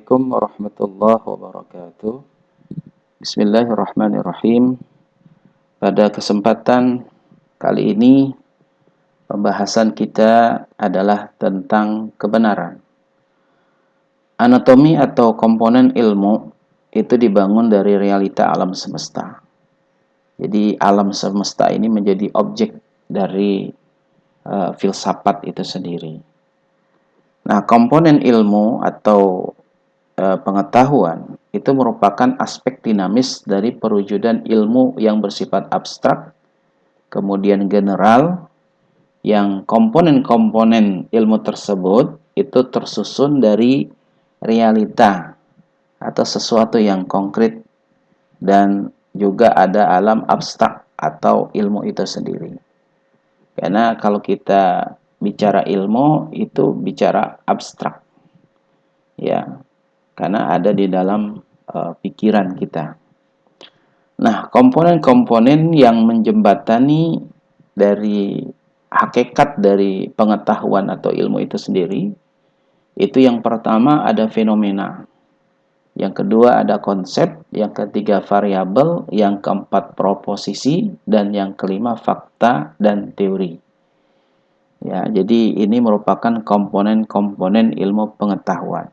Assalamualaikum warahmatullahi wabarakatuh. Bismillahirrahmanirrahim. Pada kesempatan kali ini, pembahasan kita adalah tentang kebenaran. Anatomi atau komponen ilmu itu dibangun dari realita alam semesta. Jadi alam semesta ini menjadi objek dari filsafat itu sendiri. Nah, komponen ilmu atau pengetahuan itu merupakan aspek dinamis dari perwujudan ilmu yang bersifat abstrak, kemudian general, yang komponen-komponen ilmu tersebut itu tersusun dari realita atau sesuatu yang konkret, dan juga ada alam abstrak atau ilmu itu sendiri. Karena kalau kita bicara ilmu itu bicara abstrak, ya, karena ada di dalam pikiran kita. Nah, komponen-komponen yang menjembatani dari hakikat dari pengetahuan atau ilmu itu sendiri, itu yang pertama ada fenomena, yang kedua ada konsep, yang ketiga variabel, yang keempat proposisi, dan yang kelima fakta dan teori. Ya, jadi ini merupakan komponen-komponen ilmu pengetahuan.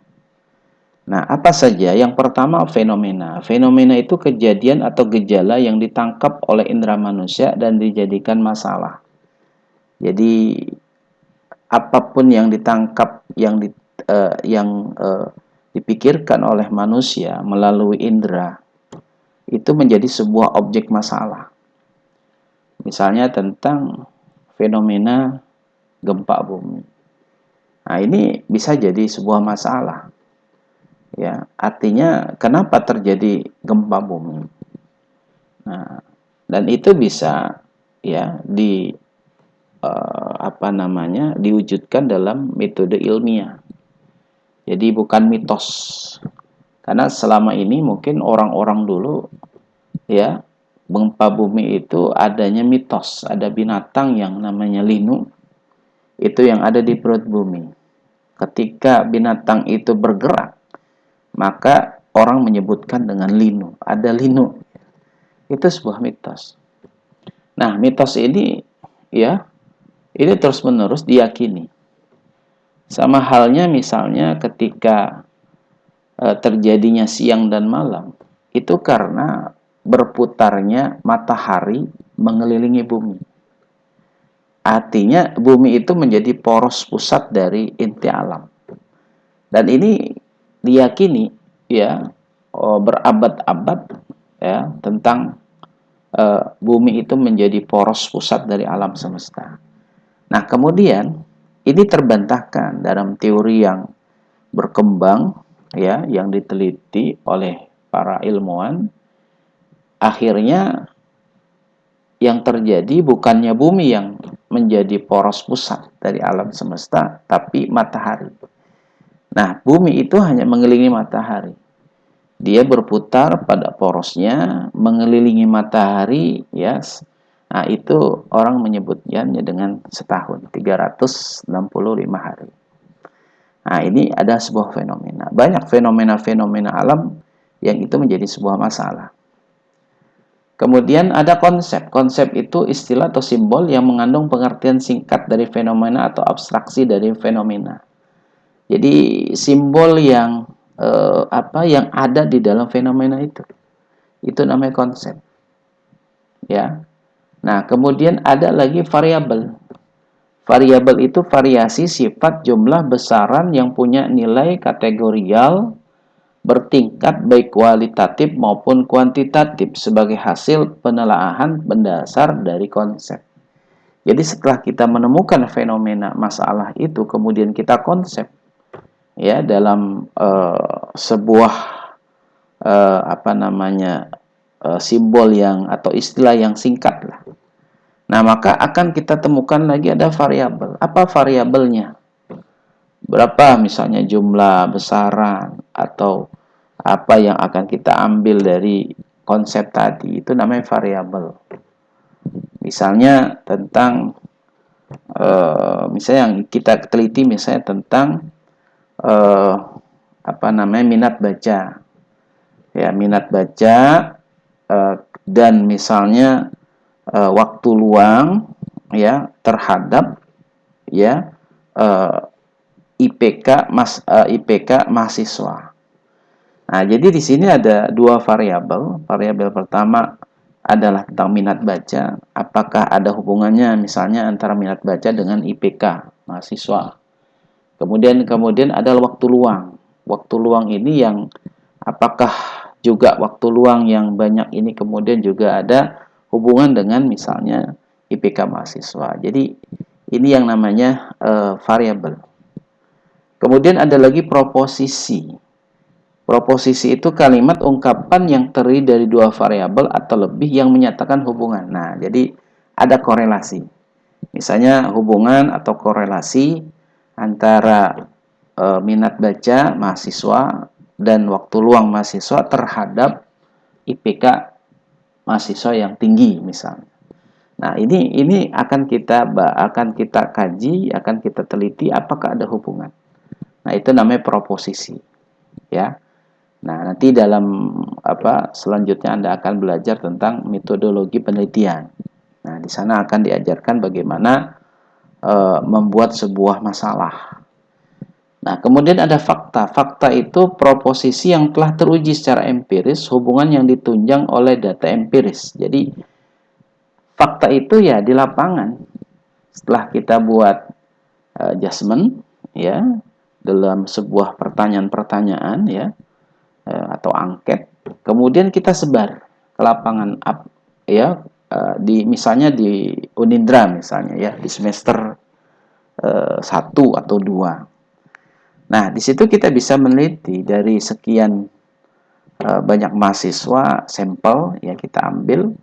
Nah, apa saja? Yang pertama fenomena. Fenomena itu kejadian atau gejala yang ditangkap oleh indera manusia dan dijadikan masalah. Jadi apapun yang ditangkap, dipikirkan oleh manusia melalui indera, itu menjadi sebuah objek masalah. Misalnya tentang fenomena gempa bumi. Nah, ini bisa jadi sebuah masalah. Ya, artinya kenapa terjadi gempa bumi? Nah, dan itu bisa ya diwujudkan dalam metode ilmiah. Jadi bukan mitos. Karena selama ini mungkin orang-orang dulu ya, gempa bumi itu adanya mitos, ada binatang yang namanya linu itu yang ada di perut bumi. Ketika binatang itu bergerak, maka orang menyebutkan dengan linu, ada linu. Itu sebuah mitos. Nah, mitos ini ya, ini terus-menerus diyakini. Sama halnya misalnya ketika terjadinya siang dan malam, itu karena berputarnya matahari mengelilingi bumi. Artinya bumi itu menjadi poros pusat dari inti alam. Dan ini diyakini ya berabad-abad ya tentang bumi itu menjadi poros pusat dari alam semesta. Nah, kemudian ini terbantahkan dalam teori yang berkembang ya, yang diteliti oleh para ilmuwan. Akhirnya yang terjadi bukannya bumi yang menjadi poros pusat dari alam semesta, tapi matahari. Nah, bumi itu hanya mengelilingi matahari. Dia berputar pada porosnya, mengelilingi matahari, ya. Nah, itu orang menyebutnya dengan setahun, 365 hari. Nah, ini ada sebuah fenomena. Banyak fenomena-fenomena alam yang itu menjadi sebuah masalah. Kemudian ada konsep. Konsep itu istilah atau simbol yang mengandung pengertian singkat dari fenomena atau abstraksi dari fenomena. Jadi simbol yang yang ada di dalam fenomena itu namanya konsep. Ya. Nah, kemudian ada lagi variabel. Variabel itu variasi sifat, jumlah, besaran yang punya nilai kategorial bertingkat baik kualitatif maupun kuantitatif sebagai hasil penelaahan berdasar dari konsep. Jadi setelah kita menemukan fenomena masalah itu, kemudian kita konsep ya dalam sebuah simbol yang atau istilah yang singkat lah. Nah, maka akan kita temukan lagi ada variabel. Apa variabelnya? Berapa misalnya jumlah, besaran, atau apa yang akan kita ambil dari konsep tadi, itu namanya variabel. Misalnya tentang misalnya yang kita teliti misalnya tentang minat baca. Ya, minat baca dan misalnya waktu luang ya terhadap ya IPK mahasiswa. Nah, jadi di sini ada dua variabel. Variabel pertama adalah tentang minat baca. Apakah ada hubungannya misalnya antara minat baca dengan IPK mahasiswa. Kemudian adalah waktu luang. Waktu luang ini yang apakah juga waktu luang yang banyak ini kemudian juga ada hubungan dengan misalnya IPK mahasiswa. Jadi ini yang namanya variabel. Kemudian ada lagi proposisi. Proposisi itu kalimat ungkapan yang terdiri dari dua variabel atau lebih yang menyatakan hubungan. Nah, jadi ada korelasi. Misalnya hubungan atau korelasi antara minat baca mahasiswa dan waktu luang mahasiswa terhadap IPK mahasiswa yang tinggi misalnya. Nah, ini akan kita kaji, akan kita teliti apakah ada hubungan. Nah, itu namanya proposisi, ya. Nah, nanti dalam selanjutnya Anda akan belajar tentang metodologi penelitian. Nah, di sana akan diajarkan bagaimana membuat sebuah masalah. Nah, kemudian ada fakta. Fakta itu proposisi yang telah teruji secara empiris, hubungan yang ditunjang oleh data empiris. Jadi, fakta itu ya di lapangan. Setelah kita buat adjustment, ya, dalam sebuah pertanyaan-pertanyaan, ya, atau angket, kemudian kita sebar ke lapangan ya misalnya di Unindra misalnya ya di semester 1 atau 2. Nah, di situ kita bisa meneliti dari sekian banyak mahasiswa sampel ya kita ambil,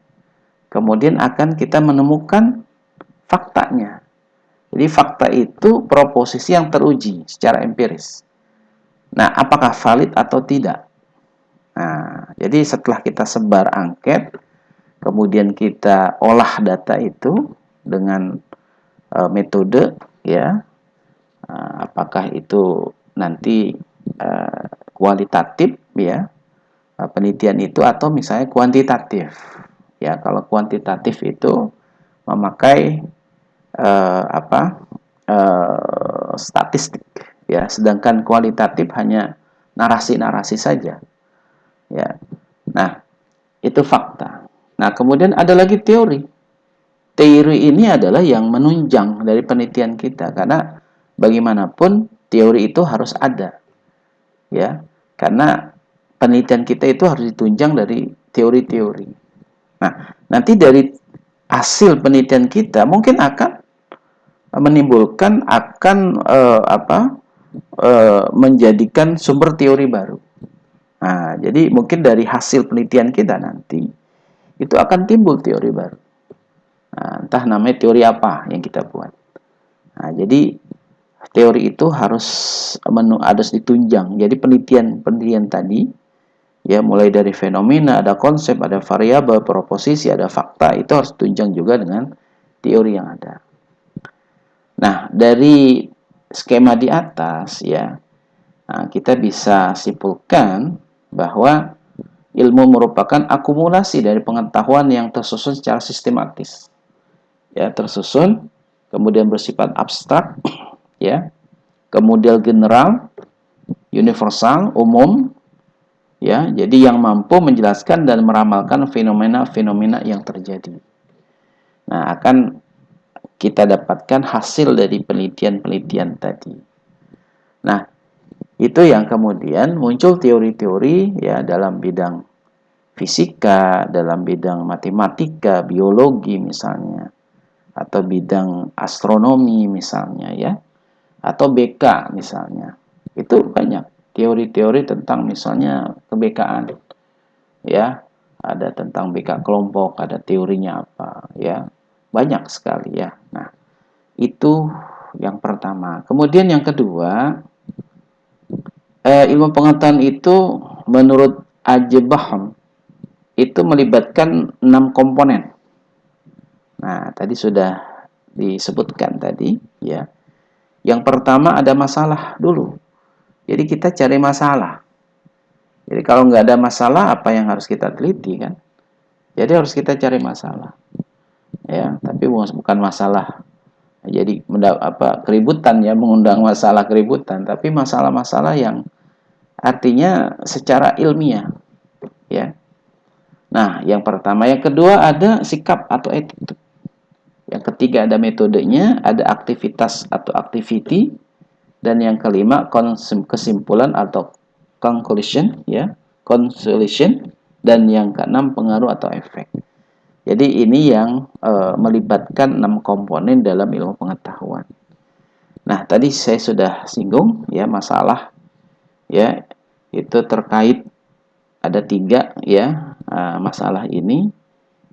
kemudian akan kita menemukan faktanya. Jadi fakta itu proposisi yang teruji secara empiris. Nah, apakah valid atau tidak? Nah, jadi setelah kita sebar angket, kemudian kita olah data itu dengan metode, ya, apakah itu nanti kualitatif, ya, penelitian itu atau misalnya kuantitatif, ya. Kalau kuantitatif itu memakai statistik, ya, sedangkan kualitatif hanya narasi-narasi saja. Ya. Nah, itu fakta. Nah, kemudian ada lagi teori. Teori ini adalah yang menunjang dari penelitian kita karena bagaimanapun teori itu harus ada. Ya. Karena penelitian kita itu harus ditunjang dari teori-teori. Nah, nanti dari hasil penelitian kita mungkin akan menimbulkan menjadikan sumber teori baru. Nah, jadi mungkin dari hasil penelitian kita nanti itu akan timbul teori baru. Nah, entah namanya teori apa yang kita buat. Nah, jadi teori itu harus ditunjang. Jadi penelitian tadi ya mulai dari fenomena, ada konsep, ada variabel, proposisi, ada fakta, itu harus ditunjang juga dengan teori yang ada. Nah, dari skema di atas ya, nah, kita bisa simpulkan bahwa ilmu merupakan akumulasi dari pengetahuan yang tersusun secara sistematis. Ya, tersusun, kemudian bersifat abstrak, ya. Kemudian general, universal, umum, ya. Jadi yang mampu menjelaskan dan meramalkan fenomena-fenomena yang terjadi. Nah, akan kita dapatkan hasil dari penelitian-penelitian tadi. Nah, itu yang kemudian muncul teori-teori ya dalam bidang fisika, dalam bidang matematika, biologi misalnya, atau bidang astronomi misalnya ya, atau BK misalnya. Itu banyak teori-teori tentang misalnya kebekaan ya, ada tentang BK kelompok, ada teorinya apa ya, banyak sekali ya. Nah, itu yang pertama. Kemudian yang kedua, ilmu pengetahuan itu menurut Ajebaham itu melibatkan 6 komponen. Nah, tadi sudah disebutkan tadi ya. Yang pertama ada masalah dulu. Jadi kita cari masalah. Jadi kalau nggak ada masalah, apa yang harus kita teliti kan? Jadi harus kita cari masalah, ya. Tapi bukan masalah. Jadi keributan ya, mengundang masalah keributan. Tapi masalah-masalah yang artinya secara ilmiah, ya. Nah, yang pertama, yang kedua ada sikap atau attitude. Yang ketiga ada metodenya, ada aktivitas atau activity, dan yang kelima kesimpulan atau conclusion, ya, conclusion, dan yang keenam pengaruh atau efek. Jadi ini yang melibatkan 6 komponen dalam ilmu pengetahuan. Nah, tadi saya sudah singgung ya masalah, ya, itu terkait ada 3 ya masalah ini.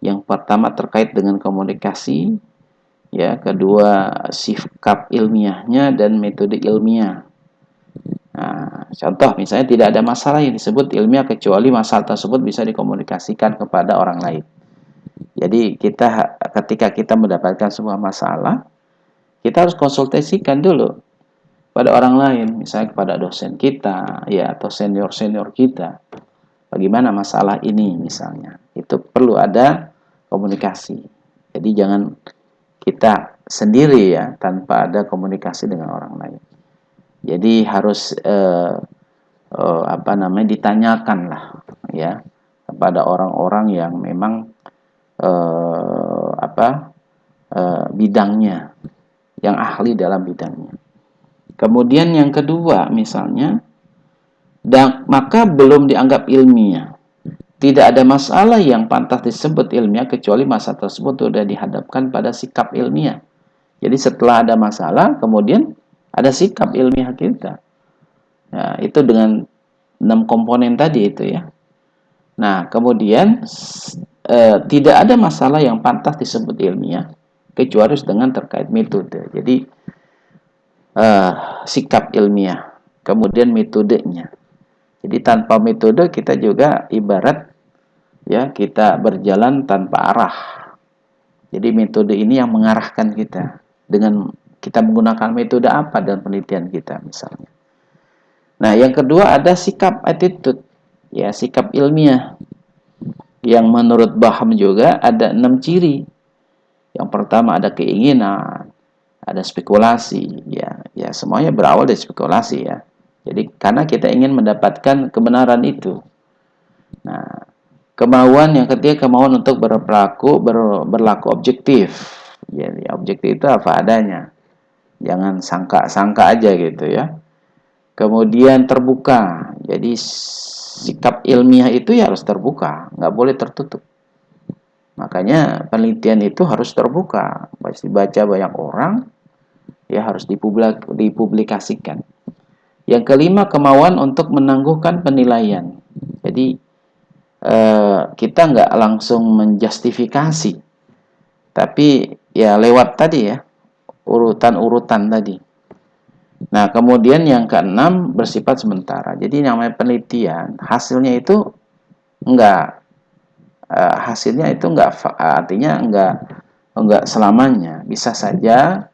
Yang pertama terkait dengan komunikasi, ya, kedua sikap ilmiahnya dan metode ilmiah. Nah, contoh misalnya tidak ada masalah yang disebut ilmiah kecuali masalah tersebut bisa dikomunikasikan kepada orang lain. Jadi ketika kita mendapatkan sebuah masalah, kita harus konsultasikan dulu pada orang lain, misalnya kepada dosen kita, ya, atau senior-senior kita. Bagaimana masalah ini misalnya? Itu perlu ada komunikasi. Jadi jangan kita sendiri ya tanpa ada komunikasi dengan orang lain. Jadi harus ditanyakan lah ya kepada orang-orang yang memang bidangnya, yang ahli dalam bidangnya. Kemudian yang kedua misalnya, maka belum dianggap ilmiah. Tidak ada masalah yang pantas disebut ilmiah kecuali masalah tersebut sudah dihadapkan pada sikap ilmiah. Jadi setelah ada masalah, kemudian ada sikap ilmiah kita. Nah, itu dengan 6 komponen tadi itu ya. Nah, kemudian tidak ada masalah yang pantas disebut ilmiah kecuali dengan terkait metode. Jadi sikap ilmiah, kemudian metodenya. Jadi tanpa metode kita juga ibarat ya kita berjalan tanpa arah. Jadi metode ini yang mengarahkan kita. Dengan kita menggunakan metode apa dalam penelitian kita misalnya. Nah, yang kedua ada sikap attitude, ya, sikap ilmiah. Yang menurut Baham juga ada 6 ciri. Yang pertama ada keinginan, ada spekulasi, ya semuanya berawal dari spekulasi ya. Jadi karena kita ingin mendapatkan kebenaran itu. Nah, kemauan yang ketiga kemauan untuk berlaku objektif. Jadi objektif itu apa adanya. Jangan sangka-sangka aja gitu ya. Kemudian terbuka. Jadi sikap ilmiah itu ya harus terbuka, nggak boleh tertutup. Makanya penelitian itu harus terbuka, pasti baca banyak orang, ya harus dipublikasikan. Yang kelima kemauan untuk menangguhkan penilaian. Jadi kita nggak langsung menjustifikasi, tapi ya lewat tadi ya urutan-urutan tadi. Nah, kemudian yang keenam bersifat sementara. Jadi namanya penelitian, hasilnya itu enggak artinya enggak selamanya. Bisa saja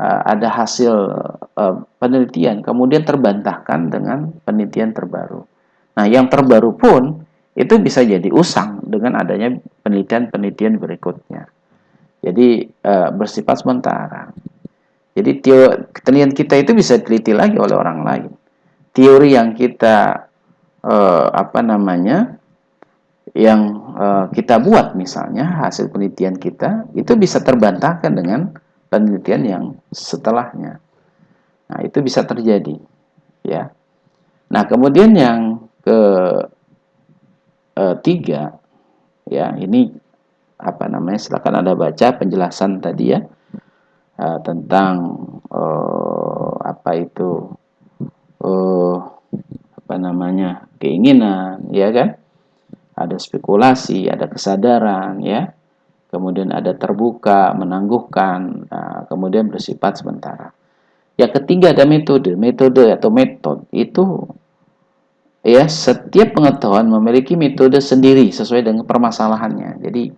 ada hasil penelitian kemudian terbantahkan dengan penelitian terbaru. Nah, yang terbaru pun itu bisa jadi usang dengan adanya penelitian-penelitian berikutnya. Jadi bersifat sementara. Jadi penelitian kita itu bisa diteliti lagi oleh orang lain. Teori yang kita kita buat misalnya hasil penelitian kita itu bisa terbantahkan dengan penelitian yang setelahnya. Nah, itu bisa terjadi, ya. Nah, kemudian yang ketiga, ya ini silakan Anda baca penjelasan tadi ya. Tentang keinginan, ya kan? Ada spekulasi, ada kesadaran, ya. Kemudian ada terbuka, menangguhkan, kemudian bersifat sementara. Yang ketiga ada metode atau metode itu ya setiap pengetahuan memiliki metode sendiri sesuai dengan permasalahannya. Jadi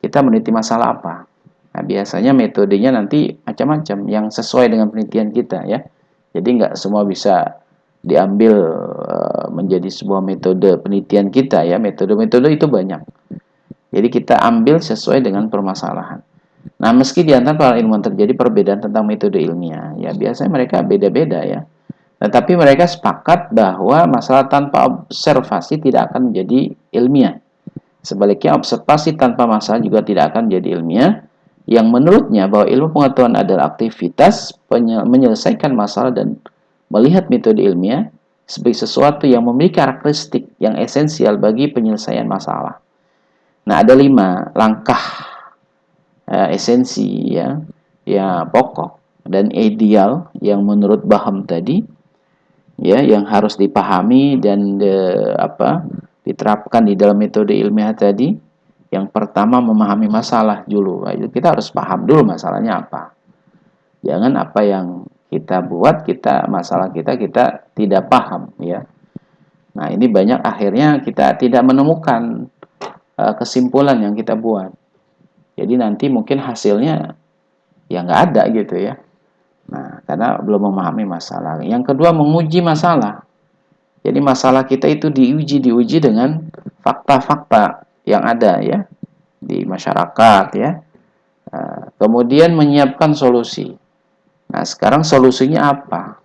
kita meneliti masalah apa? Nah, biasanya metodenya nanti macam-macam yang sesuai dengan penelitian kita ya. Jadi nggak semua bisa diambil menjadi sebuah metode penelitian kita ya. Metode-metode itu banyak. Jadi kita ambil sesuai dengan permasalahan. Nah, meski di antara para ilmuwan terjadi perbedaan tentang metode ilmiah, ya biasanya mereka beda-beda ya. Tetapi mereka sepakat bahwa masalah tanpa observasi tidak akan menjadi ilmiah. Sebaliknya, observasi tanpa masalah juga tidak akan menjadi ilmiah, yang menurutnya bahwa ilmu pengetahuan adalah aktivitas menyelesaikan masalah dan melihat metode ilmiah sebagai sesuatu yang memiliki karakteristik yang esensial bagi penyelesaian masalah. Nah, ada 5 langkah esensi ya pokok dan ideal yang menurut Baham tadi ya, yang harus dipahami dan diterapkan di dalam metode ilmiah tadi. Yang pertama, memahami masalah dulu. Kita harus paham dulu masalahnya apa. Jangan apa yang kita buat, masalah kita tidak paham ya. Nah, ini banyak akhirnya kita tidak menemukan kesimpulan yang kita buat. Jadi nanti mungkin hasilnya ya nggak ada gitu ya. Nah, karena belum memahami masalah. Yang kedua, menguji masalah. Jadi masalah kita itu diuji dengan fakta-fakta yang ada ya di masyarakat ya. Kemudian menyiapkan solusi. Nah, sekarang solusinya apa?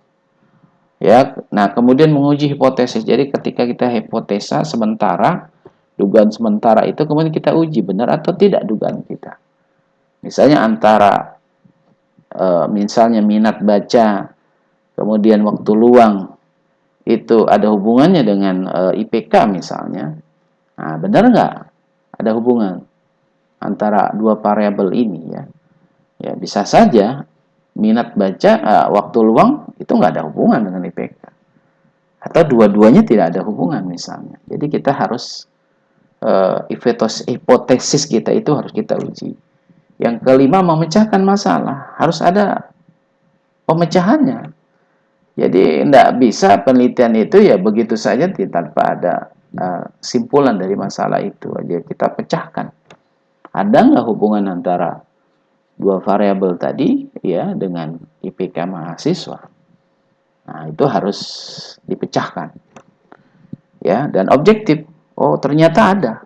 Ya, nah kemudian menguji hipotesis. Jadi ketika kita hipotesa sementara, dugaan sementara itu kemudian kita uji benar atau tidak dugaan kita. Misalnya misalnya minat baca, kemudian waktu luang itu ada hubungannya dengan IPK misalnya. Nah, benar nggak ada hubungan antara dua variabel ini ya? Ya bisa saja minat baca waktu luang itu nggak ada hubungan dengan IPK, atau dua-duanya tidak ada hubungan misalnya. Jadi kita harus hipotesis kita itu harus kita uji. Yang kelima, memecahkan masalah. Harus ada pemecahannya. Jadi tidak bisa penelitian itu ya begitu saja tanpa ada simpulan dari masalah itu. Jadi kita pecahkan. Ada nggak hubungan antara dua variabel tadi ya dengan IPK mahasiswa? Nah, itu harus dipecahkan. Ya, dan objektif. Oh, ternyata ada.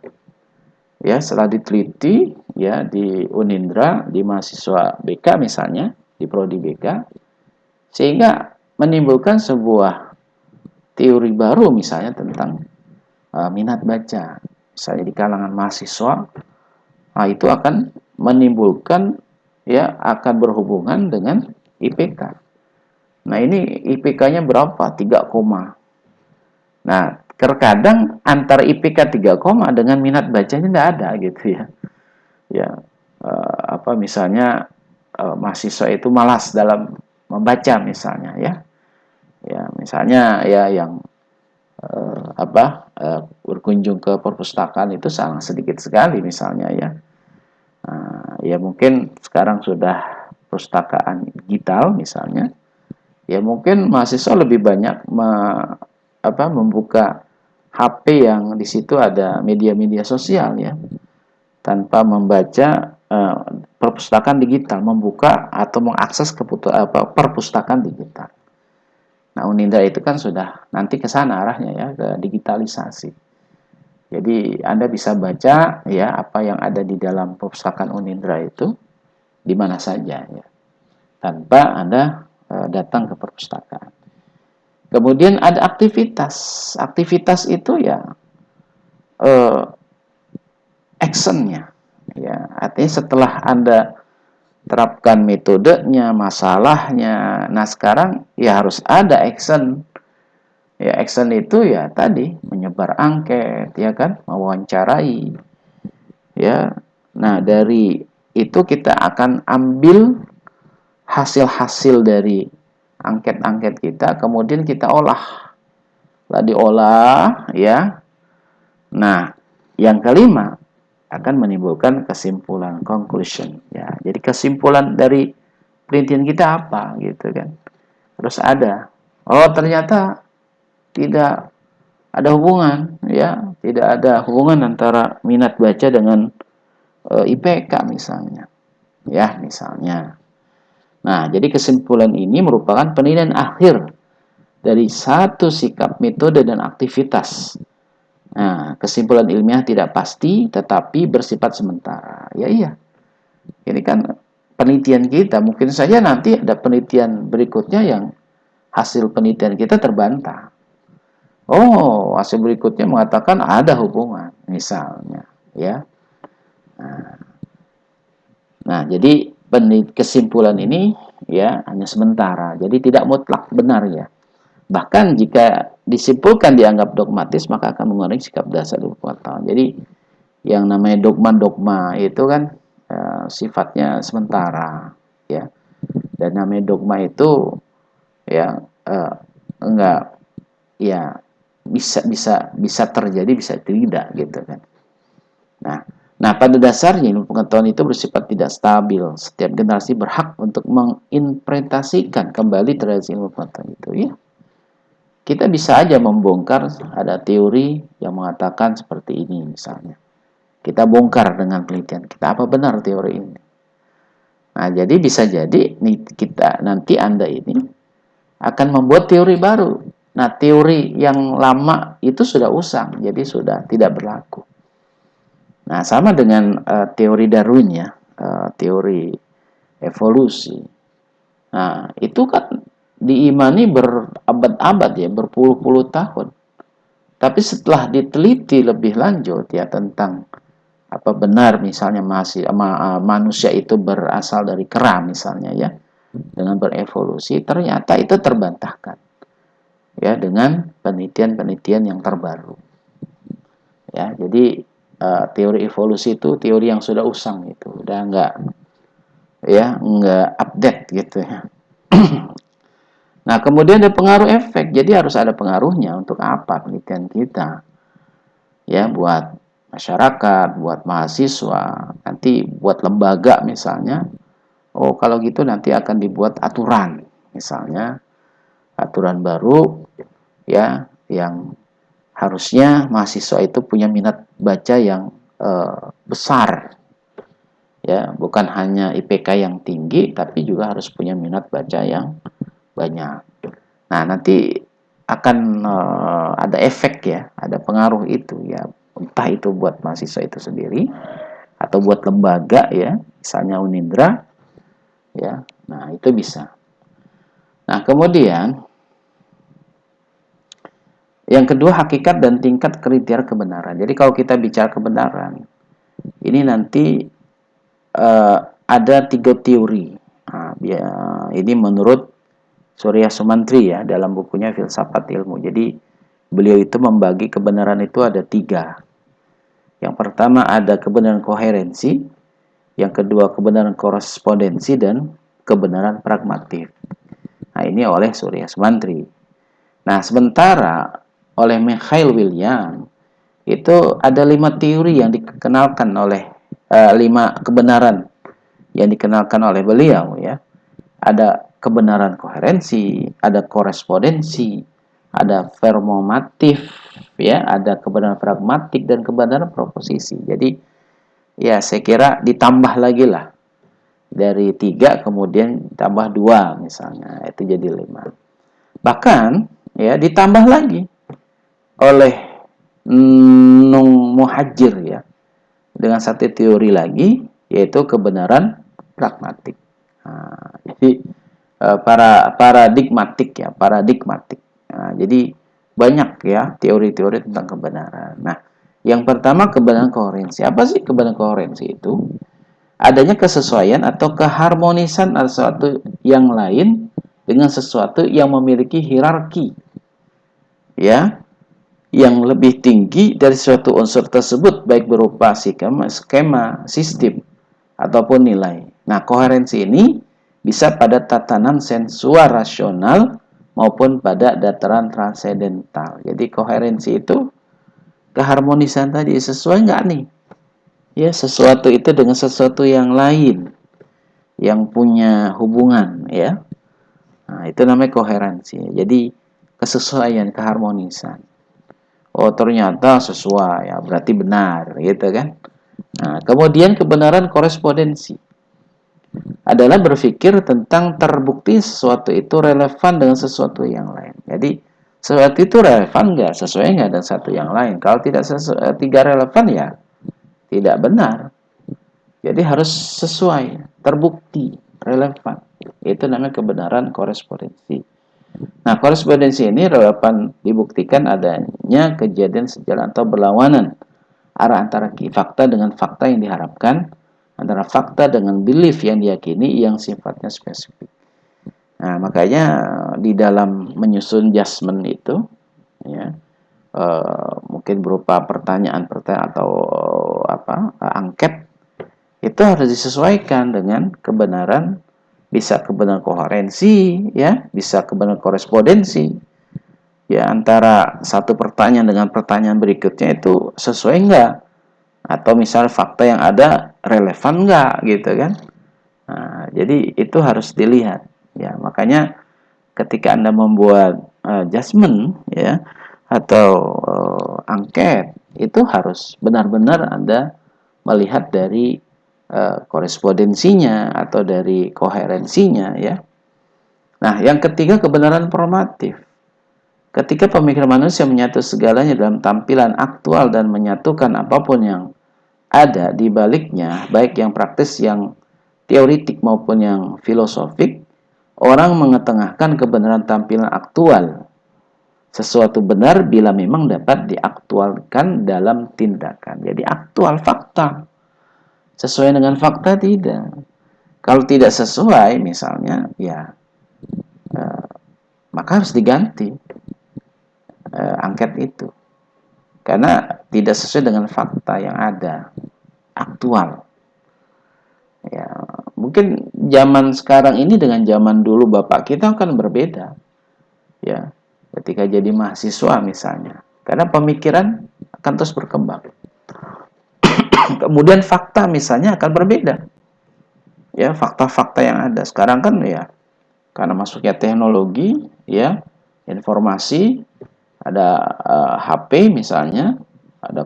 Ya, setelah diteliti ya di Unindra, di mahasiswa BK misalnya, di prodi BK, sehingga menimbulkan sebuah teori baru misalnya tentang minat baca. Misalnya di kalangan mahasiswa, nah itu akan menimbulkan ya, akan berhubungan dengan IPK. Nah, ini IPK-nya berapa? 3, nah, terkadang antara IPK 3, dengan minat bacanya tidak ada gitu ya. Ya, misalnya mahasiswa itu malas dalam membaca misalnya ya. Ya, misalnya ya yang berkunjung ke perpustakaan itu sangat sedikit sekali misalnya ya. Ya mungkin sekarang sudah perpustakaan digital misalnya. Ya mungkin mahasiswa lebih banyak membuka HP yang di situ ada media-media sosial ya, tanpa membaca perpustakaan digital, membuka atau mengakses perpustakaan digital. Nah, Unindra itu kan sudah nanti ke sana arahnya ya, ke digitalisasi. Jadi Anda bisa baca ya apa yang ada di dalam perpustakaan Unindra itu di mana saja ya, tanpa Anda datang ke perpustakaan. Kemudian ada aktivitas. Aktivitas itu ya actionnya. Ya, artinya setelah Anda terapkan metodenya, masalahnya, nah sekarang ya harus ada action. Ya, action itu ya tadi menyebar angket, ya kan, mewawancarai. Ya. Nah, dari itu kita akan ambil hasil-hasil dari angket-angket kita, kemudian kita olah. Lah diolah ya. Nah, yang kelima akan menimbulkan kesimpulan, conclusion ya. Jadi kesimpulan dari penelitian kita apa gitu kan. Terus ada, oh ternyata tidak ada hubungan ya, tidak ada hubungan antara minat baca dengan IPK misalnya. Ya, misalnya. Nah, jadi kesimpulan ini merupakan penilaian akhir dari satu sikap, metode, dan aktivitas. Nah, kesimpulan ilmiah tidak pasti, tetapi bersifat sementara. Ya iya, ini kan penelitian kita. Mungkin saja nanti ada penelitian berikutnya yang hasil penelitian kita terbantah. Oh, hasil berikutnya mengatakan ada hubungan, misalnya. Ya. Nah, jadi kesimpulan ini ya hanya sementara. Jadi tidak mutlak benar ya. Bahkan jika disimpulkan dianggap dogmatis, maka akan mengurangi sikap dasar ilmu pengetahuan. Jadi yang namanya dogma-dogma itu kan sifatnya sementara, ya. Dan namanya dogma itu ya enggak, ya bisa bisa bisa terjadi, bisa tidak gitu kan. Nah, pada dasarnya ilmu pengetahuan itu bersifat tidak stabil. Setiap generasi berhak untuk menginterpretasikan kembali tradisi ilmu pengetahuan itu, ya. Kita bisa aja membongkar ada teori yang mengatakan seperti ini misalnya. Kita bongkar dengan penelitian kita, apa benar teori ini. Nah, jadi bisa jadi kita nanti Anda ini akan membuat teori baru. Nah, teori yang lama itu sudah usang, jadi sudah tidak berlaku. Nah, sama dengan teori Darwin ya, teori evolusi. Nah, itu kan diimani berabad-abad ya, berpuluh-puluh tahun. Tapi setelah diteliti lebih lanjut ya tentang apa benar misalnya manusia itu berasal dari kera misalnya ya, dengan berevolusi, ternyata itu terbantahkan ya dengan penelitian-penelitian yang terbaru. Ya, jadi teori evolusi itu teori yang sudah usang itu, udah nggak update gitu ya. Nah, kemudian ada pengaruh efek. Jadi harus ada pengaruhnya untuk apa penelitian kita. Ya, buat masyarakat, buat mahasiswa, nanti buat lembaga misalnya. Oh, kalau gitu nanti akan dibuat aturan. Misalnya aturan baru ya yang harusnya mahasiswa itu punya minat baca yang besar. Ya, bukan hanya IPK yang tinggi tapi juga harus punya minat baca yang banyak. Nah, nanti akan ada efek ya, ada pengaruh itu ya, entah itu buat mahasiswa itu sendiri atau buat lembaga ya, misalnya Unindra ya. Nah, itu bisa. Nah, kemudian yang kedua, hakikat dan tingkat kriteria kebenaran. Jadi kalau kita bicara kebenaran, ini nanti ada 3 teori. Nah, ini menurut Surya Sumantri ya dalam bukunya Filsafat Ilmu. Jadi beliau itu membagi kebenaran itu ada 3. Yang pertama ada kebenaran koherensi, yang kedua kebenaran korespondensi, dan kebenaran pragmatif. Nah, ini oleh Surya Sumantri. Nah, sementara oleh Mikhail William itu ada 5 teori yang dikenalkan oleh 5 kebenaran yang dikenalkan oleh beliau ya. Ada kebenaran koherensi, ada korespondensi, ada performatif ya, ada kebenaran pragmatik dan kebenaran proposisi. Jadi ya saya kira ditambah lagi lah dari 3 kemudian tambah 2 misalnya, itu jadi 5. Bahkan ya ditambah lagi oleh Nung Muhajir ya dengan satu teori lagi yaitu kebenaran pragmatik. Nah, jadi paradigmatik ya, paradigmatik. Nah, jadi banyak ya teori-teori tentang kebenaran. Nah, yang pertama kebenaran koherensi. Apa sih kebenaran koherensi itu? Adanya kesesuaian atau keharmonisan sesuatu yang lain dengan sesuatu yang memiliki hierarki. Ya, yang lebih tinggi dari suatu unsur tersebut baik berupa skema, sistem ataupun nilai. Nah, koherensi ini bisa pada tatanan sensual rasional maupun pada dataran transendental. Jadi koherensi itu keharmonisan tadi, sesuai nggak nih? Ya, sesuatu itu dengan sesuatu yang lain yang punya hubungan ya. Nah, itu namanya koherensi. Jadi kesesuaian, keharmonisan. Oh, ternyata sesuai ya, berarti benar gitu kan. Nah, kemudian kebenaran korespondensi. adalah berpikir tentang terbukti sesuatu itu relevan dengan sesuatu yang lain. Jadi sesuatu itu relevan nggak, sesuai nggak dengan satu yang lain. Kalau tidak relevan ya tidak benar. Jadi harus sesuai, terbukti, relevan. Itu namanya kebenaran korespondensi. Nah, korespondensi ini relevan dibuktikan adanya kejadian sejalan atau berlawanan arah antara fakta dengan fakta yang diharapkan, antara fakta dengan belief yang diyakini yang sifatnya spesifik. Nah, makanya di dalam menyusun judgment itu, ya, mungkin berupa pertanyaan-pertanyaan atau angket, itu harus disesuaikan dengan kebenaran, bisa kebenaran koherensi, ya, bisa kebenaran korespondensi, ya, antara satu pertanyaan dengan pertanyaan berikutnya itu sesuai enggak, atau misal fakta yang ada relevan enggak, gitu kan. Nah, jadi itu harus dilihat, ya. Makanya ketika Anda membuat judgment, ya, atau angket, itu harus benar-benar Anda melihat dari korespondensinya atau dari koherensinya, ya. Nah, yang ketiga kebenaran formatif. Ketika pemikiran manusia menyatu segalanya dalam tampilan aktual dan menyatukan apapun yang ada di baliknya, baik yang praktis, yang teoritik maupun yang filosofik, orang mengetengahkan kebenaran tampilan aktual. Sesuatu benar bila memang dapat diaktualkan dalam tindakan. Jadi aktual, fakta. Sesuai dengan fakta tidak. Kalau tidak sesuai misalnya, ya maka harus diganti angket itu. Karena tidak sesuai dengan fakta yang ada, aktual. Ya, mungkin zaman sekarang ini dengan zaman dulu bapak kita akan berbeda. Ya, ketika jadi mahasiswa misalnya. Karena pemikiran akan terus berkembang. Kemudian fakta misalnya akan berbeda. Ya, fakta-fakta yang ada sekarang kan ya karena masuknya teknologi, ya, informasi, ada HP misalnya, ada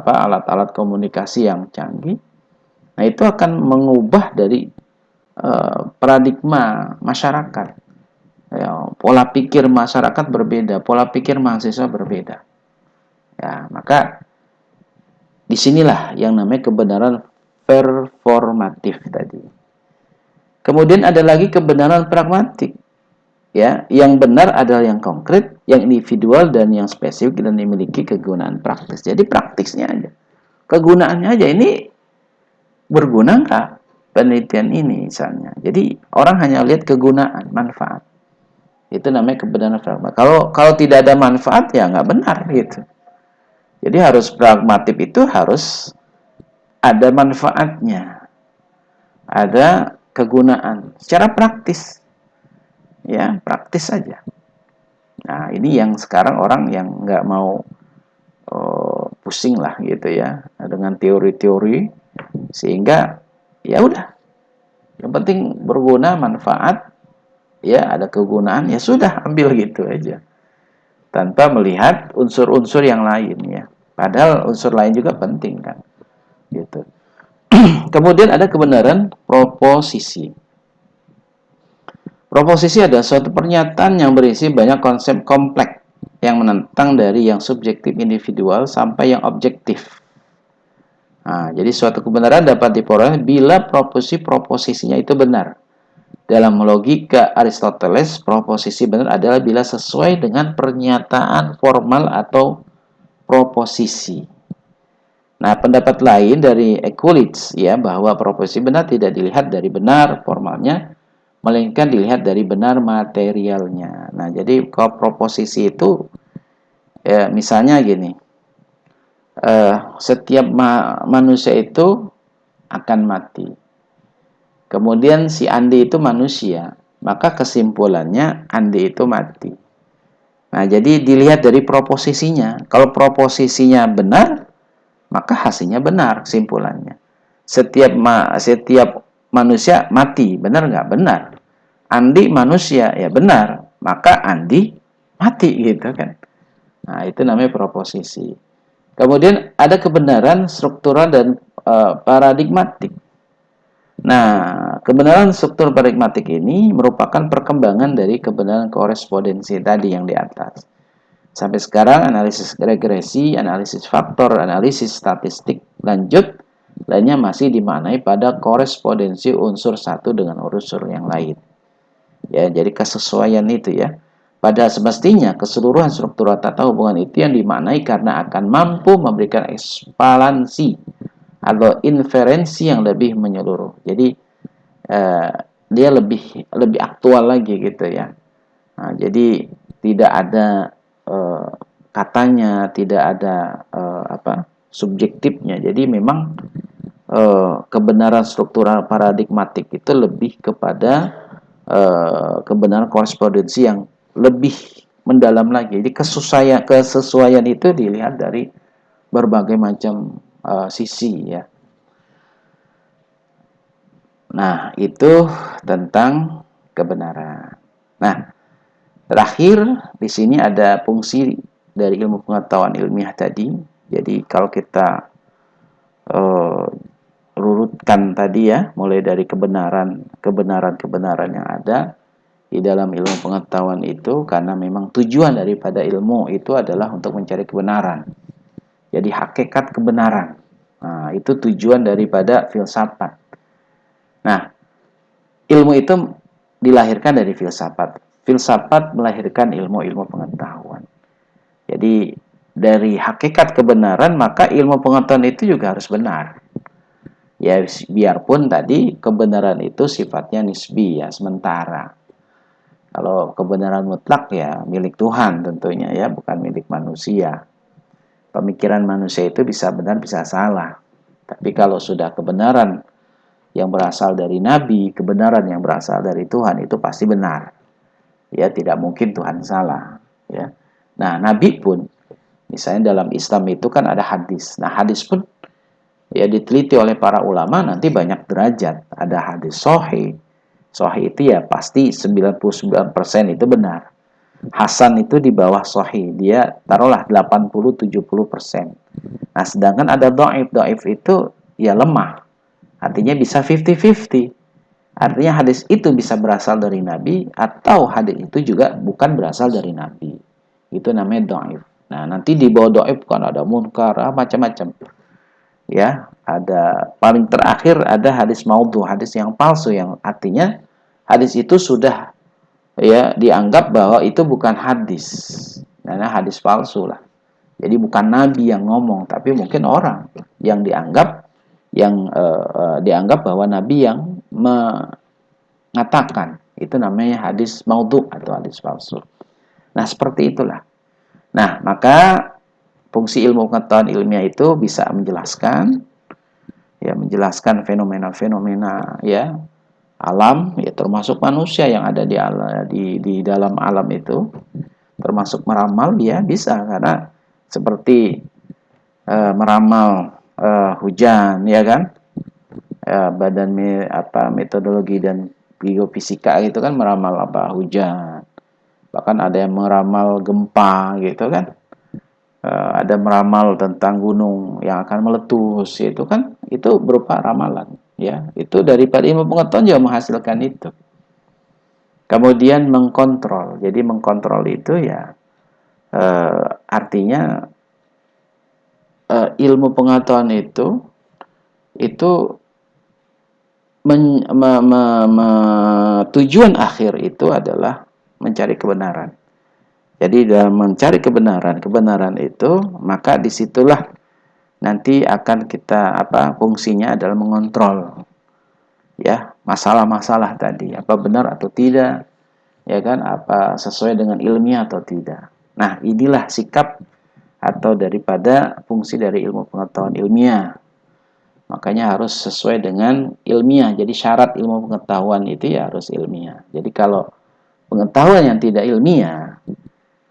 alat-alat komunikasi yang canggih. Nah, itu akan mengubah dari paradigma masyarakat. Ya, pola pikir masyarakat berbeda, pola pikir mahasiswa berbeda. Ya, maka disinilah yang namanya kebenaran performatif tadi. Kemudian ada lagi kebenaran pragmatik. Ya, yang benar adalah yang konkret, yang individual dan yang spesifik dan dimiliki kegunaan praktis. Jadi praktisnya aja, kegunaannya aja. Ini berguna nggak penelitian ini misalnya? Jadi orang hanya lihat kegunaan, manfaat. Itu namanya kebenaran pragmatik. Kalau tidak ada manfaat ya nggak benar gitu. Jadi harus pragmatik itu harus ada manfaatnya, ada kegunaan secara praktis. Ya, praktis saja. Nah, ini yang sekarang orang yang nggak mau pusing lah gitu ya dengan teori-teori, sehingga ya udah, yang penting berguna, manfaat, ya ada kegunaan, ya sudah ambil gitu aja tanpa melihat unsur-unsur yang lain, ya. Padahal unsur lain juga penting kan, gitu. Kemudian ada kebenaran proposisi. Proposisi adalah suatu pernyataan yang berisi banyak konsep kompleks yang menentang dari yang subjektif individual sampai yang objektif. Nah, jadi suatu kebenaran dapat diperoleh bila proposisinya itu benar. Dalam logika Aristoteles, proposisi benar adalah bila sesuai dengan pernyataan formal atau proposisi. Nah, pendapat lain dari Equilides ya bahwa proposisi benar tidak dilihat dari benar formalnya, melainkan dilihat dari benar materialnya. Nah, jadi kalau proposisi itu ya, misalnya gini, setiap manusia itu akan mati. Kemudian si Andi itu manusia, maka kesimpulannya Andi itu mati. Nah, jadi dilihat dari proposisinya. Kalau proposisinya benar, maka hasilnya benar kesimpulannya. Setiap manusia mati, benar nggak? Benar. Andi manusia, ya benar. Maka Andi mati gitu kan. Nah, itu namanya proposisi. Kemudian ada kebenaran struktural dan paradigmatik. Nah, kebenaran struktur paradigmatik ini merupakan perkembangan dari kebenaran korespondensi tadi yang di atas. Sampai sekarang analisis regresi, analisis faktor, analisis statistik lanjut lainnya masih dimaknai pada korespondensi unsur satu dengan unsur yang lain. Ya, jadi kesesuaian itu ya. Pada semestinya keseluruhan struktur tata hubungan itu yang dimaknai karena akan mampu memberikan ekspalansi atau inferensi yang lebih menyeluruh. Jadi dia lebih aktual lagi gitu ya. Nah, jadi tidak ada katanya, tidak ada subjektifnya. Jadi memang kebenaran struktural paradigmatik itu lebih kepada kebenaran korespondensi yang lebih mendalam lagi. Jadi kesesuaian itu dilihat dari berbagai macam sisi ya. Nah, itu tentang kebenaran. Nah, terakhir di sini ada fungsi dari ilmu pengetahuan ilmiah tadi. Jadi kalau kita urutkan tadi ya, mulai dari kebenaran yang ada di dalam ilmu pengetahuan itu, karena memang tujuan daripada ilmu itu adalah untuk mencari kebenaran. Jadi hakikat kebenaran. Nah, itu tujuan daripada filsafat. Nah, ilmu itu dilahirkan dari filsafat. Filsafat melahirkan ilmu-ilmu pengetahuan. Jadi dari hakikat kebenaran maka ilmu pengetahuan itu juga harus benar. Ya biarpun tadi kebenaran itu sifatnya nisbi ya, sementara. Kalau kebenaran mutlak ya milik Tuhan tentunya ya, bukan milik manusia. Pemikiran manusia itu bisa benar bisa salah. Tapi kalau sudah kebenaran yang berasal dari nabi, kebenaran yang berasal dari Tuhan itu pasti benar. Ya, tidak mungkin Tuhan salah, ya. Nah, nabi pun misalnya dalam Islam itu kan ada hadis. Nah, hadis pun ya diteliti oleh para ulama nanti banyak derajat. Ada hadis sahih. Sahih itu ya pasti 99% itu benar. Hasan itu di bawah sahih, dia taruhlah 80-70%. Nah, sedangkan ada dhaif. Dhaif itu ya lemah. Artinya bisa 50-50. Artinya hadis itu bisa berasal dari Nabi atau hadis itu juga bukan berasal dari Nabi. Itu namanya dhaif. Nah, nanti di bawah dhaif kan ada munkar, macam-macam. Ya, ada paling terakhir ada hadis maudhu, hadis yang palsu yang artinya hadis itu sudah ya dianggap bahwa itu bukan hadis. Karena hadis palsu lah. Jadi bukan Nabi yang ngomong, tapi mungkin orang yang dianggap bahwa Nabi yang mengatakan. Itu namanya hadis maudhu atau hadis palsu. Nah, seperti itulah. Nah, maka fungsi ilmu pengetahuan ilmiah itu bisa menjelaskan fenomena-fenomena ya alam, ya termasuk manusia yang ada di dalam alam itu, termasuk meramal ya bisa, karena seperti meramal hujan ya kan, metodologi dan geofisika itu kan meramal hujan, bahkan ada yang meramal gempa gitu kan, ada meramal tentang gunung yang akan meletus, itu kan itu berupa ramalan ya, itu daripada ilmu pengetahuan juga menghasilkan itu. Kemudian mengkontrol, jadi mengkontrol itu ya artinya ilmu pengetahuan itu tujuan akhir itu adalah mencari kebenaran. Jadi dalam mencari kebenaran itu, maka disitulah nanti akan kita fungsinya adalah mengontrol ya masalah-masalah tadi, apa benar atau tidak, ya kan, apa sesuai dengan ilmiah atau tidak. Nah, inilah sikap atau daripada fungsi dari ilmu pengetahuan ilmiah. Makanya harus sesuai dengan ilmiah. Jadi syarat ilmu pengetahuan itu ya harus ilmiah. Jadi kalau pengetahuan yang tidak ilmiah,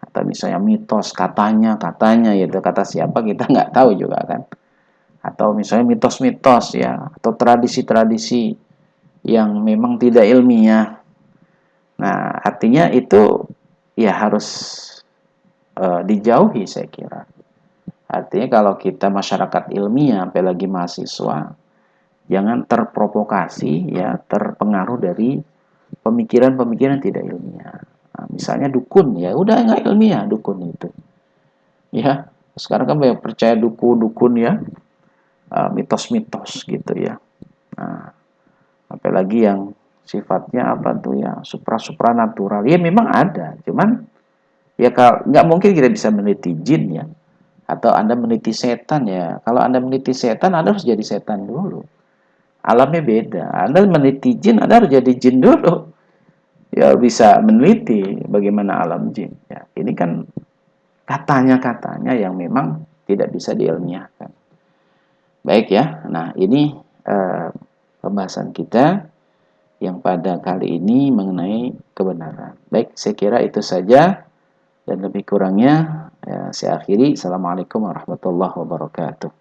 atau misalnya mitos, katanya gitu, kata siapa kita nggak tahu juga kan. Atau misalnya mitos-mitos ya, atau tradisi-tradisi yang memang tidak ilmiah. Nah, artinya itu ya harus dijauhi saya kira. Artinya kalau kita masyarakat ilmiah, apalagi mahasiswa, jangan terprovokasi ya, terpengaruh dari pemikiran-pemikiran tidak ilmiah. Nah, misalnya dukun, ya udah nggak ilmiah dukun itu. Ya, sekarang kan banyak percaya dukun-dukun ya, mitos-mitos gitu ya. Nah, apalagi yang sifatnya apa tuh ya, supranatural. Ya memang ada, cuman ya kalau nggak mungkin kita bisa meneliti jin ya, atau Anda meneliti setan ya. Kalau Anda meneliti setan, Anda harus jadi setan dulu. Alamnya beda. Anda meneliti jin, Anda harus jadi jin dulu. Ya bisa meneliti bagaimana alam jin. Ya, ini kan katanya-katanya yang memang tidak bisa diilmiahkan. Baik ya. Nah, ini pembahasan kita yang pada kali ini mengenai kebenaran. Baik, saya kira itu saja dan lebih kurangnya ya, saya akhiri. Assalamualaikum warahmatullahi wabarakatuh.